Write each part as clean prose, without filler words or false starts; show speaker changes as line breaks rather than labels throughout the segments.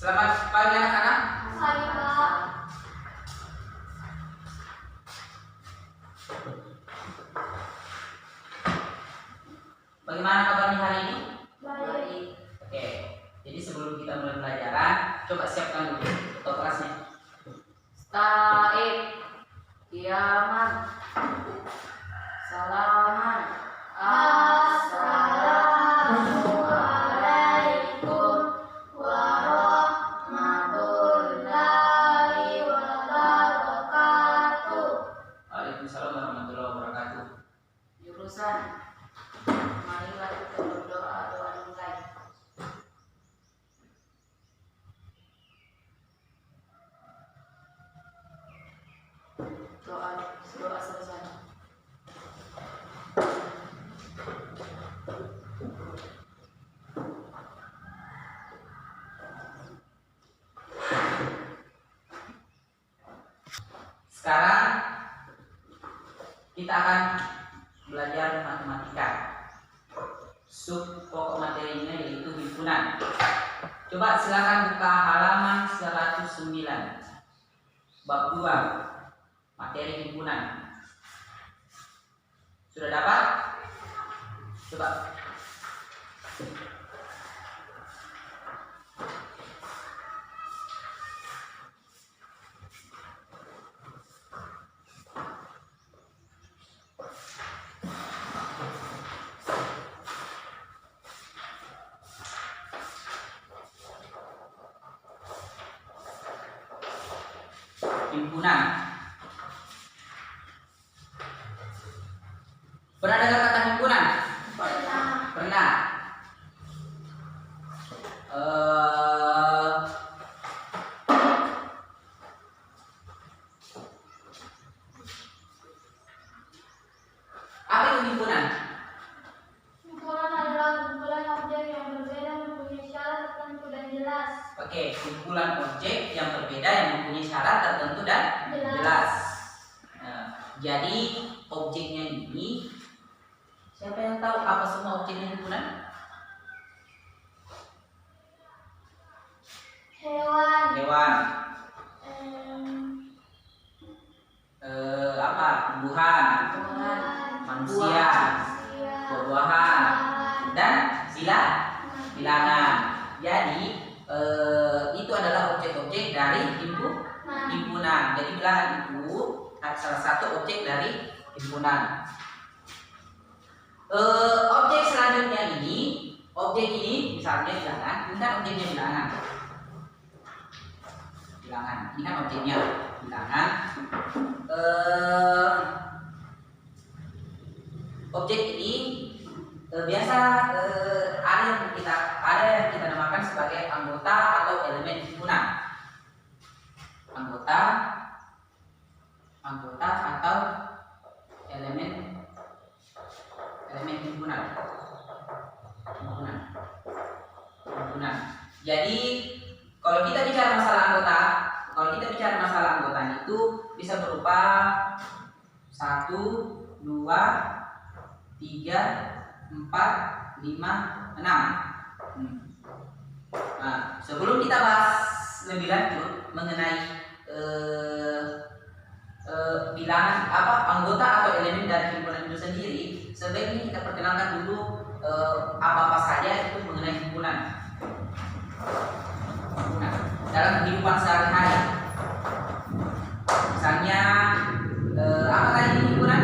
Selamat pagi anak-anak.
Pagi, Pak.
Bagaimana kabarnya hari ini?
Baik.
Oke. Jadi sebelum kita mulai pelajaran, coba siapkan dulu foto kelasnya.
Taib, kiamat, salaman, assalamualaikum warahmatullahi wabarakatuh.
Waalaikumsalam warahmatullahi wabarakatuh.
Jurusan, marilah kita berdoa doa mulai. Doa selesai.
Sekarang kita akan belajar matematika. Sub pokok materinya yaitu himpunan. Coba silakan buka halaman 109. Bab 2. Materi himpunan. Sudah dapat? Coba. Himpunan. Pernah dengar kata himpunan? Pernah. Apa itu himpunan?
Himpunan adalah kumpulan objek yang berbeda mempunyai syarat tertentu dan jelas.
Oke, kumpulan objek yang berbeda yang mempunyai syarat tertentu dan jelas. Nah, jadi objeknya ini, siapa yang tahu apa semua objeknya himpunan?
Hewan.
Hewan, apa? Tumbuhan, manusia, buah-buahan, dan bilangan. Jadi itu adalah objek-objek dari himpunan. Jadi bilangan itu salah satu objek dari himpunan. Objek selanjutnya ini, objek ini misalnya bilangan, ini kan objeknya bilangan. Ini kan objeknya bilangan. Objek ini biasa ada yang kita namakan sebagai anggota atau elemen himpunan. Anggota atau elemen himpunan. Jadi kalau kita bicara masalah anggota itu bisa berupa 1, 2, 3, 4, 5, 6. Nah, sebelum kita bahas lebih lanjut mengenai bilangan anggota atau elemen dari himpunan itu sendiri, sebaiknya kita perkenalkan dulu apa saja itu mengenai himpunan dalam kehidupan sehari-hari. Misalnya apa tadi himpunan?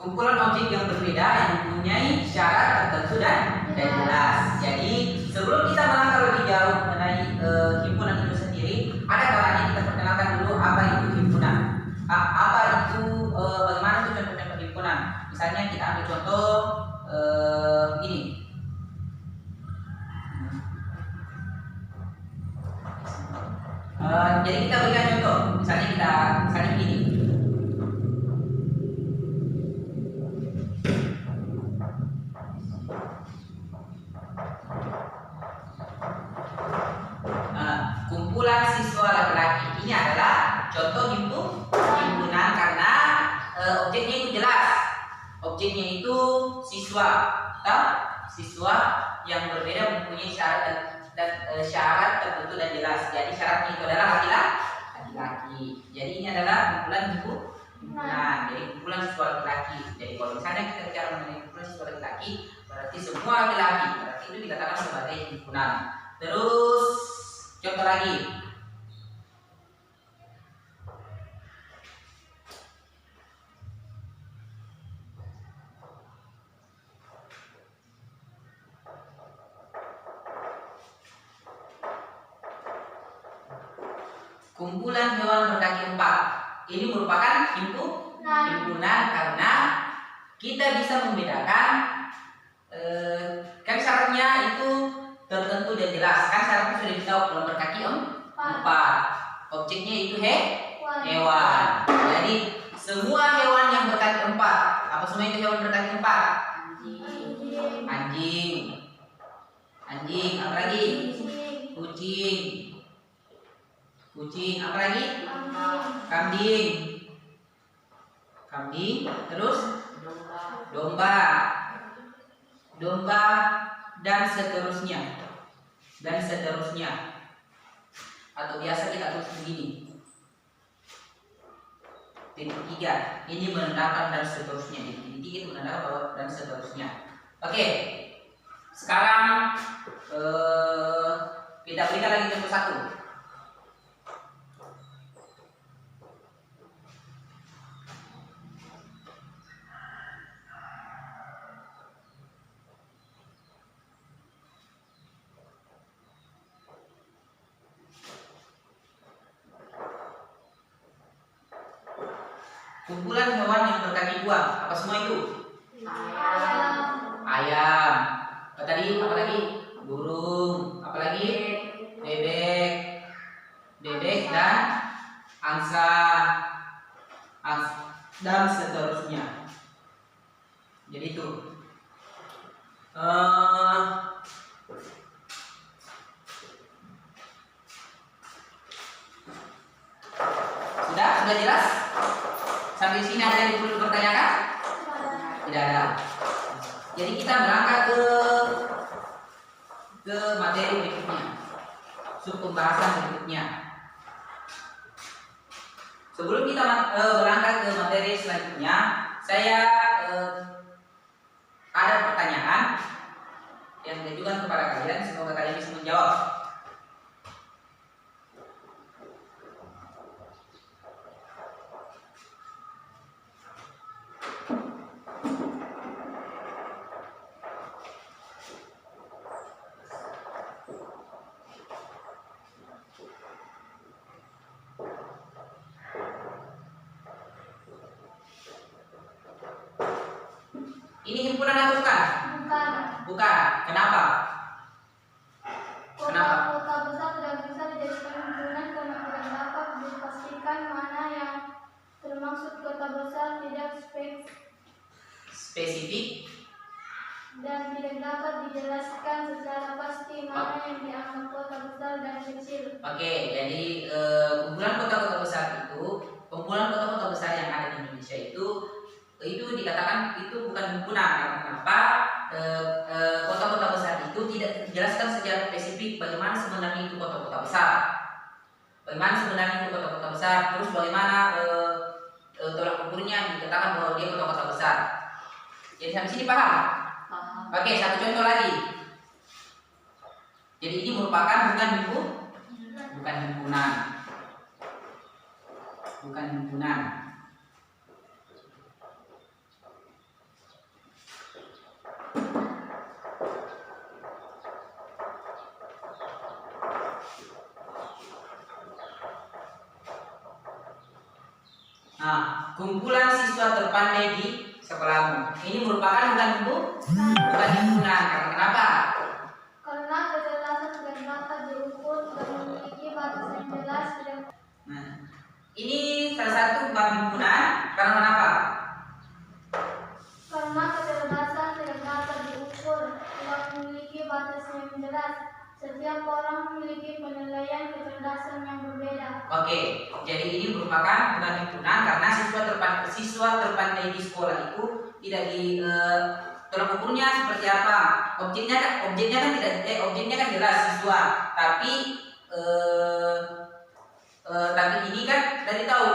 Kumpulan objek yang berbeda yang mempunyai syarat tertentu dan jelas. Jadi sebelum kita melangkah lebih jauh mengenai himpunan itu sendiri, ada kalanya kita perkenalkan dulu apa itu himpunan. Bagaimana itu contoh-contoh himpunan. Misalnya kita ambil contoh ini. Jadi kita berikan contoh, misalnya begini. Kumpulan siswa laki-laki ini adalah contoh himpunan karena objeknya itu jelas. Objeknya itu siswa, siswa yang berbeda mempunyai syarat dan syarat tertentu dan jelas. Jadi syaratnya itu adalah laki-laki. Jadi ini adalah himpunan. Jadi kumpulan siswa laki-laki. Jadi kalau misalnya kita bicara mengenai kumpulan siswa laki-laki, berarti semua laki-laki. Berarti itu dikatakan sebagai himpunan. Terus contoh lagi. Kumpulan hewan berkaki 4. Ini merupakan himpunan karena kita bisa membedakan kan syaratnya itu tertentu dan jelas. Kan syaratnya sudah ditahu kalau berkaki 4. Objeknya itu hewan. Jadi semua hewan yang berkaki 4. Apa semua itu hewan berkaki 4? Anjing, apa lagi? Kucing, apa lagi? Kambing, terus domba dan seterusnya. Atau biasa kita tulis begini. Titik 3 ini menandakan dan seterusnya. Titik 3 itu menandakan bahwa dan seterusnya. Oke. Sekarang kita berikan lagi contoh 1. Kumpulan hewan yang berkaki 2. Apa semua itu? Ayam. Apa tadi? Apa lagi? Burung. Apa lagi? Bebek dan angsa dan seterusnya. Jadi itu. Sudah jelas? Sampai sini ada yang perlu dipertanyakan? Tidak ada. Jadi kita berangkat ke materi berikutnya, sub pembahasan berikutnya. Sebelum kita berangkat ke materi selanjutnya, saya ada pertanyaan yang ditujukan kepada kalian. Semoga kalian bisa menjawab. Ini himpunan atau bukan? Bukan. Kenapa?
Kota besar tidak bisa dijadikan himpunan karena tidak dapat dipastikan mana yang termasuk kota besar, tidak
Spesifik
dan tidak dapat dijelaskan secara pasti mana yang dianggap kota besar dan kecil.
Oke, jadi kumpulan kota-kota besar kumpulan kota-kota besar yang ada di Indonesia itu dikatakan itu bukan himpunan. Karena kenapa? Kota-kota besar itu tidak dijelaskan secara spesifik bagaimana sebenarnya itu kota-kota besar. Terus bagaimana tolak ukurnya dikatakan bahwa dia kota-kota besar. Jadi sampai sini paham? Oke, satu contoh lagi. Jadi ini merupakan bukan himpunan. Nah, kumpulan siswa terpandai di sekolahmu. Ini merupakan bukan himpunan. Karena kenapa?
Karena kecerdasan tidak dapat diukur dan memiliki batas yang jelas
Ini salah satu bab himpunan karena kenapa?
Karena kecerdasan tidak dapat diukur, tidak memiliki batas yang jelas. Setiap orang memiliki penilaian kecerdasan yang berbeda.
Oke, jadi ini merupakan bukan himpunan karena siswa terpandai di sekolah itu tidak di tolak ukurnya seperti apa. Objeknya kan jelas siswa, tapi ini kan dari tahu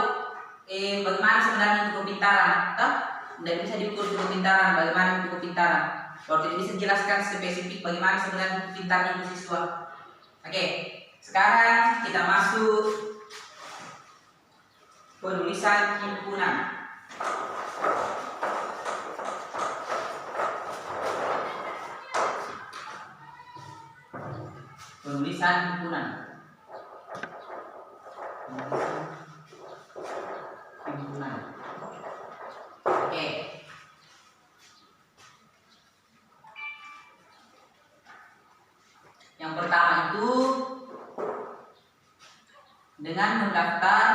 bagaimana sebenarnya itu kepintaran, toh? Tidak bisa diukur itu kepintaran, bagaimana itu kepintaran. Kalau tidak bisa jelaskan spesifik bagaimana sebenarnya itu pintarnya itu siswa. Oke, sekarang kita masuk penulisan himpunan. Penulisan himpunan. Oke. Yang pertama itu dengan mendaftar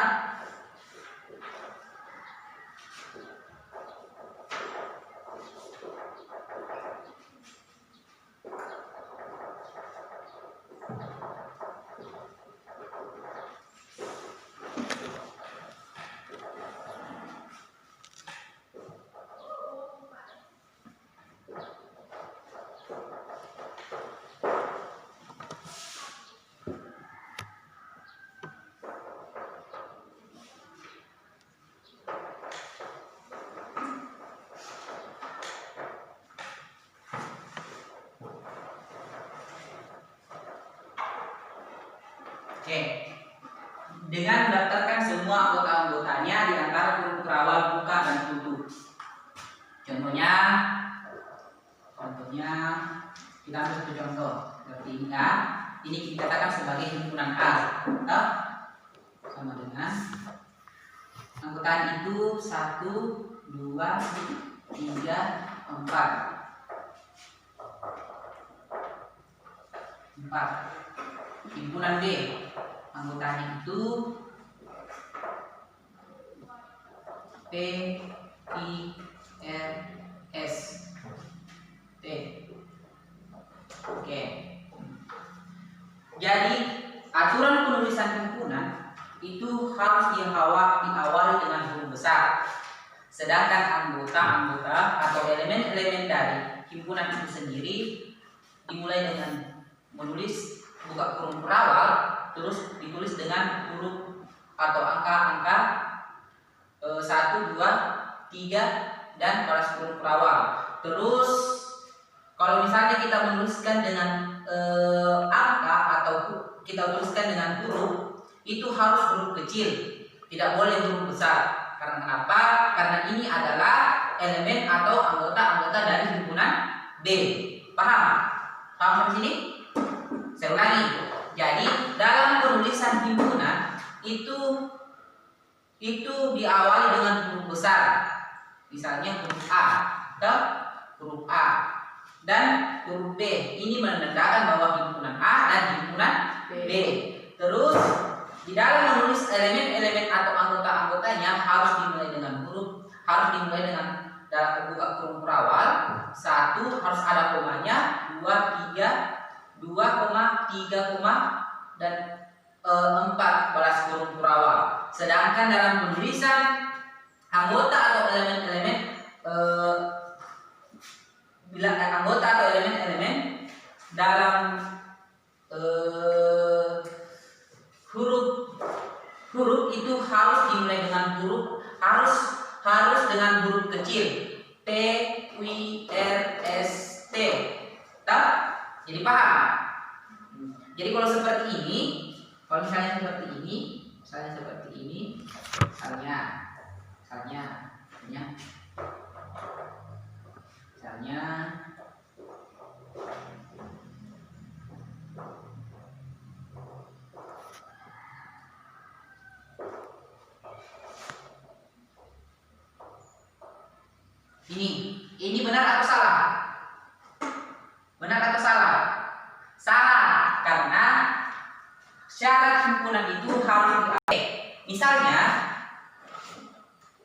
dengan mendaftarkan semua anggota-anggotanya di antara huruf kerawal, buka, dan tutup. Contohnya kita ambil satu contoh seperti ini A. Ini dikatakan sebagai himpunan A. Sama dengan anggotaan itu 1, 2, 3, 4. Himpunan B, anggotanya itu P, I, R, S, T. Oke. Jadi aturan penulisan himpunan itu harus diawali dengan huruf besar. Sedangkan anggota-anggota atau elemen-elemen dari himpunan itu sendiri dimulai dengan menulis buka kurung perawal, terus ditulis dengan huruf atau angka-angka 1, 2, 3 dan balas kurung perawal. Terus kalau misalnya kita menuliskan dengan angka atau kita tuliskan dengan huruf, itu harus huruf kecil, tidak boleh huruf besar. Karena kenapa? Karena ini adalah elemen atau anggota-anggota dari himpunan B. Paham? Paham sampai sini? Saya ulangi. Jadi dalam penulisan himpunan itu diawali dengan huruf besar. Misalnya huruf A, huruf A dan huruf B. Ini menandakan bahwa himpunan A dan himpunan B. Terus di dalam menulis elemen-elemen atau anggota-anggotanya harus dimulai dengan dalam buka kurung perawal. 1 harus ada komanya, 2, 3, 3, dan 4 balas kurung perawal. Sedangkan dalam penulisan anggota atau elemen-elemen dalam huruf itu harus dimulai dengan harus dengan huruf kecil P, W, R, S, T. Jadi paham? Jadi kalau seperti ini, misalnya ini benar atau salah? Benar atau salah? Salah, karena syarat himpunan itu harus Misalnya,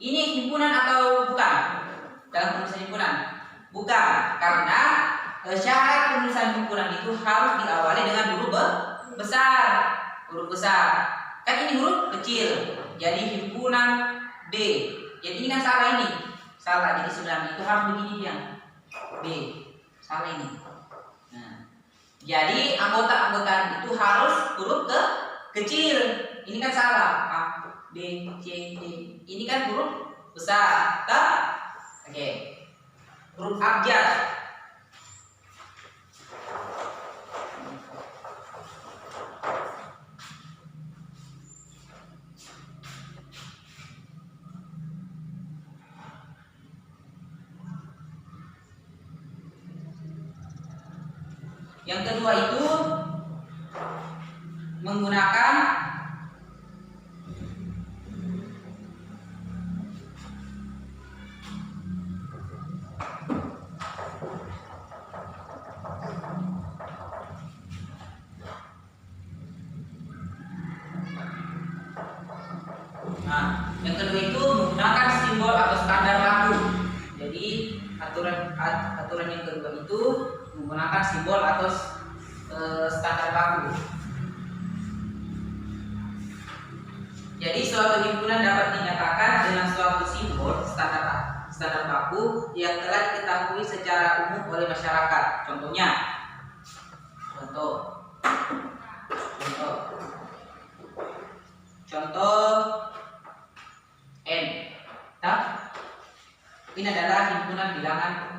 ini himpunan atau bukan? Dalam penulisan himpunan? Bukan, karena syarat penulisan himpunan itu harus diawali dengan huruf besar. Huruf besar. Kan ini huruf kecil. Jadi himpunan B. Jadi ini kan salah ini. Salah. Jadi sebenarnya itu harus begini dia. B. Salah ini. Nah, jadi anggota-anggota itu harus huruf kecil. Ini kan salah. A, B, C, D. Ini kan huruf besar. Oke. Huruf abjad. Yang kedua itu menggunakan simbol atau standar baku. Jadi aturan yang kedua itu menggunakan simbol atau standar baku. Jadi suatu himpunan dapat dinyatakan dengan suatu simbol standar baku yang telah diketahui secara umum oleh masyarakat. Contoh N. Ini adalah himpunan bilangan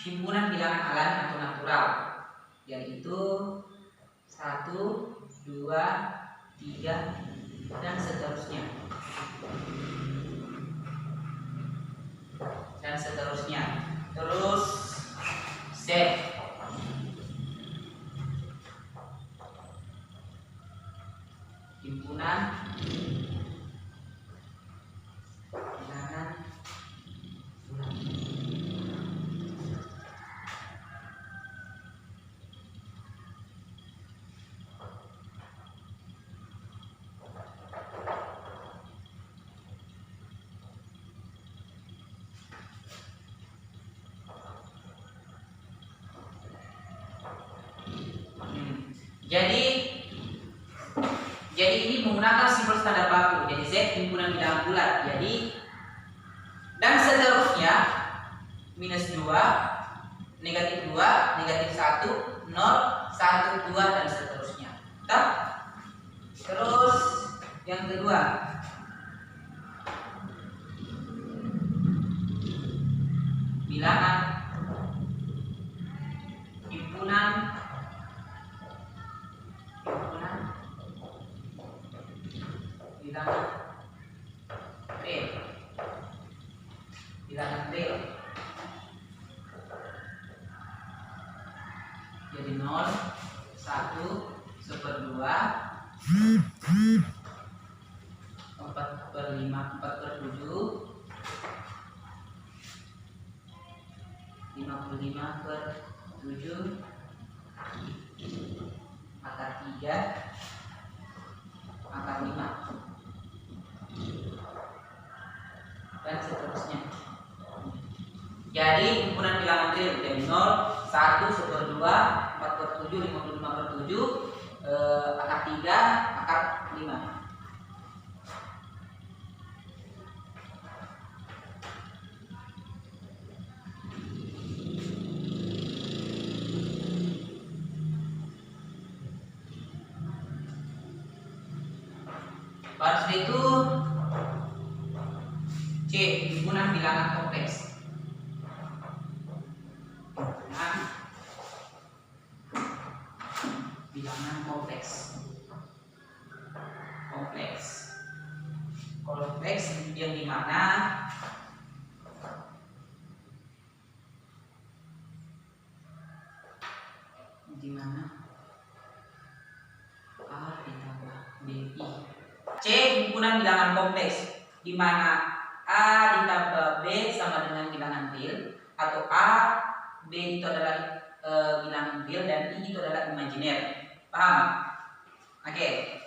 himpunan bilangan alami atau natural, yaitu 1, 2, 3 dan seterusnya. Terus Z. Himpunan bilangan bulat. Jadi ini menggunakan simbol standar baku. Jadi Z himpunan bilangan bulat. Jadi dan seterusnya -2, -2, -1, 0, 1, 2 dan seterusnya. Terus yang kedua, bilangan himpunan bilangan real. Jadi 0, 1, 1/2, 4/5, 4/7, 55/7, akar 3, akar 5 dan seterusnya. Jadi himpunan bilangan real dari 0, 1, 1/2, 4/7, 55/7, akar 3, akar 5. Baru itu C, himpunan bilangan kompleks. Bilangan kompleks yang dimana A ditambah BI. C himpunan bilangan kompleks, di mana A ditambah B sama dengan bilangan real, atau A, B itu adalah bilangan real dan I itu adalah imajiner. Paham? Oke.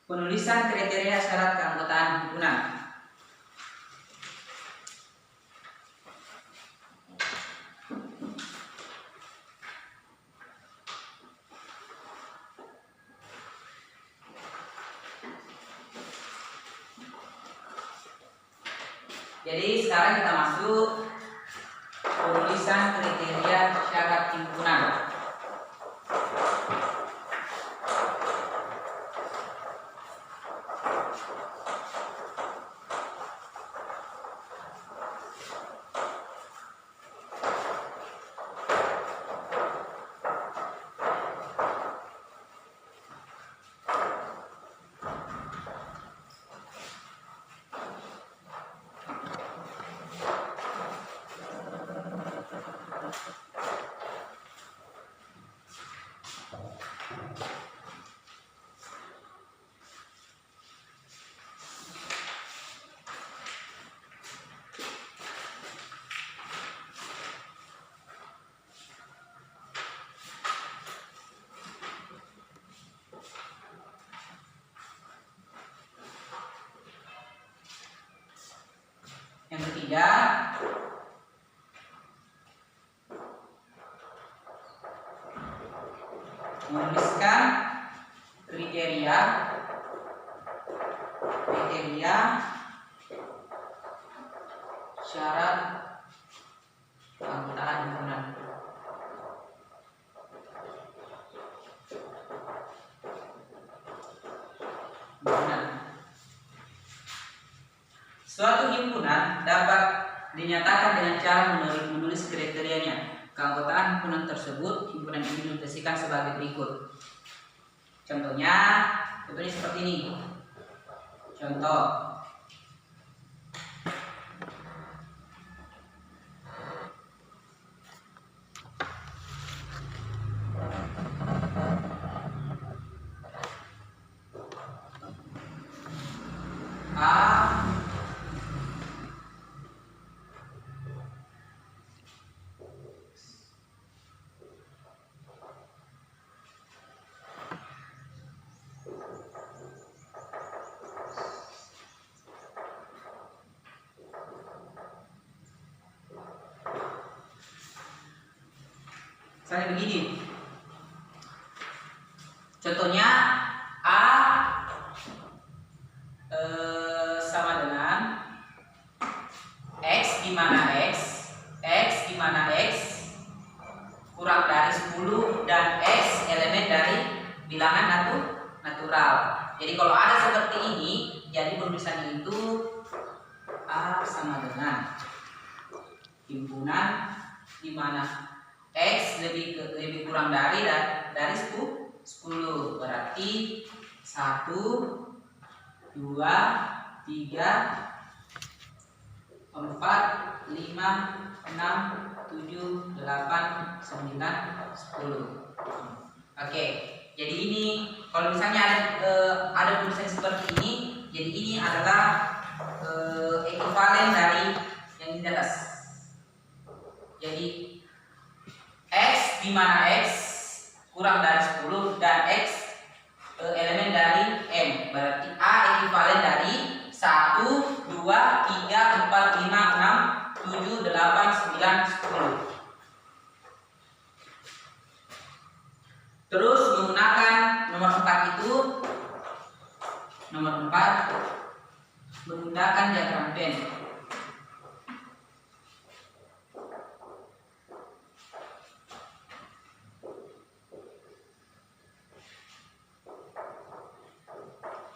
Penulisan kriteria syarat keanggotaan himpunan. Jadi sekarang kita masuk penulisan kriteria syarat himpunan. Yang ketiga, menuliskan kriteria syarat keanggotaan himpunan. Suatu himpunan dapat dinyatakan dengan cara menulis kriterianya. Keanggotaan himpunan tersebut, himpunan ini dinotasikan sebagai berikut. Contohnya seperti ini. Contoh. A misalnya begini. Contohnya A sama dengan X, di mana X kurang dari 10 dan X elemen dari bilangan natural. Jadi kalau ada seperti ini, jadi penulisannya itu A sama dengan himpunan di mana X lebih kurang dari 10, berarti 1, 2, 3, 4, 5, 6, 7, 8, 9, 10. Oke, jadi ini kalau misalnya ada tulisan seperti ini, jadi ini adalah ekivalen dari yang di atas. Jadi X di mana X kurang dari 10 dan X elemen dari M, berarti A ekivalen dari 1, 2, 3, 4, 5, 6, 7, 8, 9, 10. Terus menggunakan nomor 4 itu, menggunakan diagram Venn.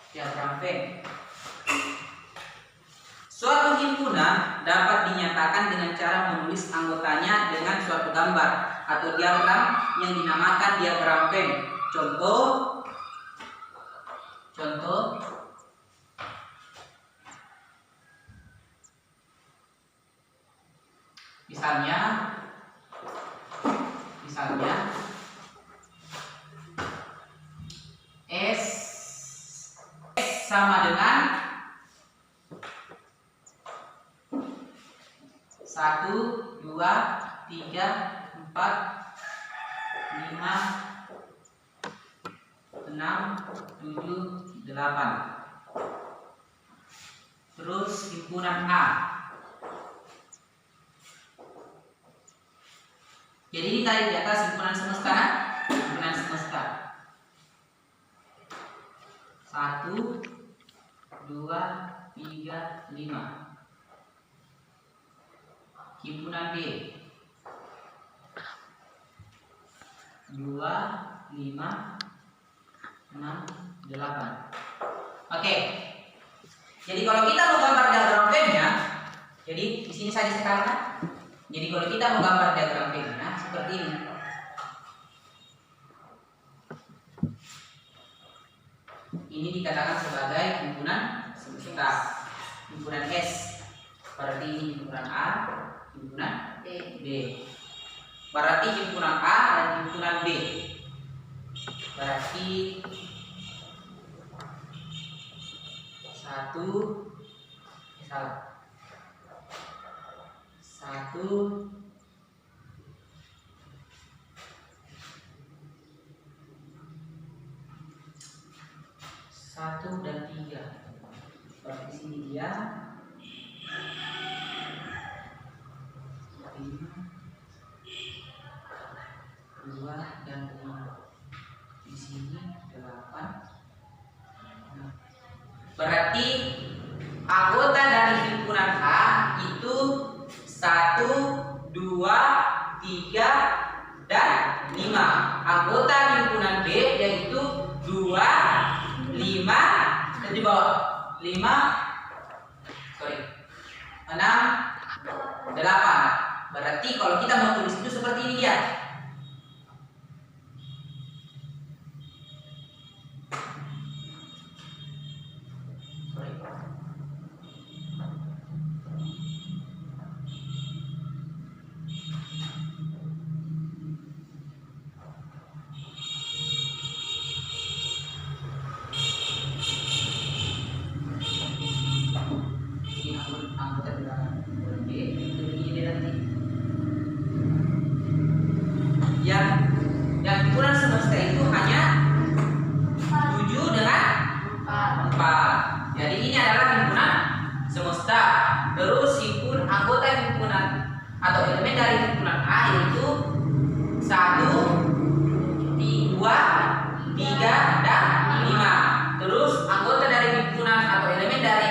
Diagram Venn. Suatu himpunan dapat dinyatakan dengan cara menulis anggotanya dengan suatu gambar atau diagram yang dinamakan diagram Venn. Contoh misalnya S sama dengan 1, 2, 3, 4, 5, 6, 7, 8. Terus himpunan A. Jadi ini tadi di atas himpunan semesta, kan? Himpunan semesta. 1, 2, 3, 5. Himpunan B. 2, 5, 6, 8. Oke. Jadi kalau kita mau gambar diagram Venn-nya, jadi di sini saja sekarang. Jadi kalau kita mau gambar diagram Venn-nya seperti ini. Ini dikatakan sebagai himpunan semesta, himpunan S. Berarti ini himpunan A, himpunan B. Berarti himpunan A dan himpunan B. Berarti 1, salah. 1, 1 dan 3. Berarti sini dia 5, 2 dan 5. Di sini 8. Berarti anggota dari himpunan A itu 1, 2, 3, dan 5. Anggota himpunan B yaitu 2, 5, dan di bawah 6, 8. Berarti kalau kita mau tulis itu seperti ini ya. Anggota bilangan B itu ini nanti. Yang himpunan semesta itu hanya 7 dengan 4. Jadi ini adalah himpunan semesta. Terus anggota himpunan atau elemen dari himpunan A yaitu 1, 2, 3, dan 5. Terus anggota dari himpunan atau elemen dari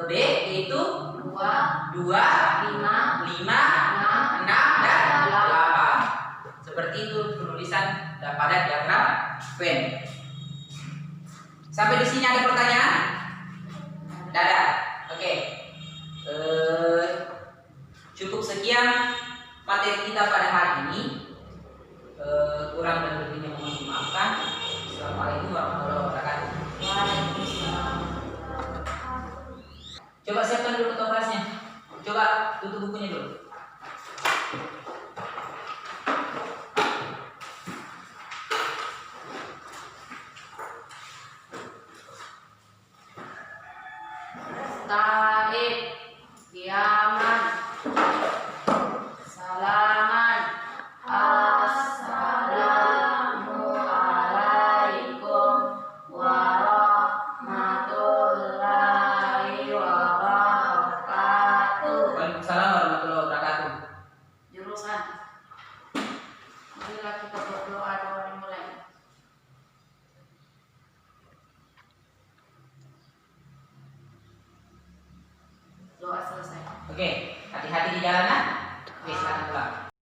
B yaitu 2, 5, 6, dan 8. Seperti itu penulisan pada diagram Venn. Sampai di sini ada pertanyaan? Tidak ada. Oke. Cukup sekian materi kita pada hari ini. Kurang dan lebihnya mohon dimaafkan. Assalamualaikum warahmatullahi wabarakatuh.
Waalaikumsalam.
Coba siapkan dulu kertasnya. Coba tutup bukunya dulu.
Taib, kiaman, salaman, assalamualaikum warahmatullahi wabarakatuh.
Waalaikumsalam warahmatullahi wabarakatuh.
Jurusan, marilah kita berdoa doa dimulai. Doa selesai.
Oke, hati-hati di jalan, nah. Oke, selamat pulang.